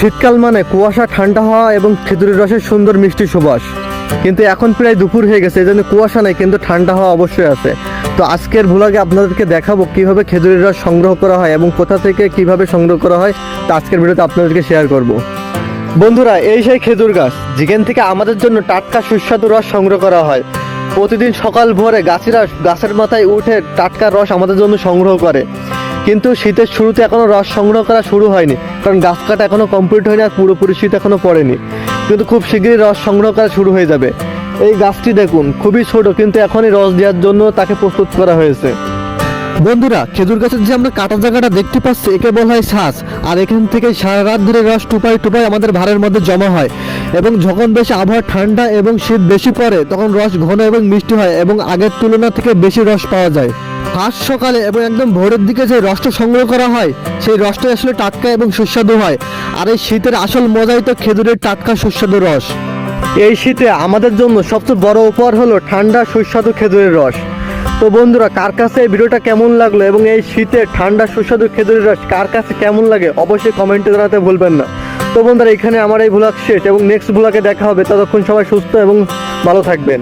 শীতকাল মানে কুয়াশা, ঠান্ডা হওয়া এবং খেজুরের রসের সুন্দর মিষ্টি সুবাস। কিন্তু এখন প্রায় দুপুর হয়ে গেছে, এই জন্য কুয়াশা নেই, কিন্তু ঠান্ডা হওয়া অবশ্যই আছে। তো আজকের ভ্লগে আপনাদেরকে দেখাবো কিভাবে খেজুরের রস সংগ্রহ করা হয় এবং কোথা থেকে কিভাবে সংগ্রহ করা হয়, তো আজকের ভিডিওতে আপনাদেরকে শেয়ার করব। বন্ধুরা, এই সেই খেজুর গাছ যেখান থেকে আমাদের জন্য টাটকা সুস্বাদু রস সংগ্রহ করা হয়। প্রতিদিন সকাল ভোরে গাছেরা গাছের মাথায় উঠে টাটকা রস আমাদের জন্য সংগ্রহ করে। কিন্তু শীতের শুরুতে এখনো রস সংগ্রহ করা শুরু হয়নি, কারণ গাছ কাটা এখনো কমপ্লিট হয়নি আর পুরোপুরি শীত এখনো পড়েনি। কিন্তু খুব শীঘ্রই রস সংগ্রহ করা শুরু হয়ে যাবে। এই গাছটি দেখুন, খুবই ছোট, কিন্তু এখনই রস দেওয়ার জন্য তাকে প্রস্তুত করা হয়েছে। বন্ধুরা, খেজুর গাছের যে আমরা কাটা জায়গাটা দেখতে পাচ্ছি, একে বলা হয় ছাঁচ। আর এখান থেকে সারা রাত ধরে রস টুপাই টুপাই আমাদের ভারের মধ্যে জমা হয়, এবং যখন বেশি আবহাওয়া ঠান্ডা এবং শীত বেশি পড়ে তখন রস ঘন এবং মিষ্টি হয় এবং আগের তুলনা থেকে বেশি রস পাওয়া যায়। আজ সকালে এবং একদম ভোরের দিকে যে রসটা সংগ্রহ করা হয়, সেই রসটা আসলে টাটকা এবং সুস্বাদু হয়। আর এই শীতের আসল মজাই তো খেজুরের টাটকা সুস্বাদু রস। এই শীতে আমাদের জন্য সবচেয়ে বড় উপহার হলো ঠান্ডা সুস্বাদু খেজুরের রস। তো বন্ধুরা, কার কাছে এই ভিডিওটা কেমন লাগলো এবং এই শীতে ঠান্ডা সুস্বাদু খেজুরের রস কার কাছে কেমন লাগে অবশ্যই কমেন্টে জানাতে ভুলবেন না। তো বন্ধুরা, এখানে আমার এই ভ্লগ শেষ এবং নেক্সট ভ্লগে দেখা হবে। ততক্ষণ সবাই সুস্থ এবং ভালো থাকবেন।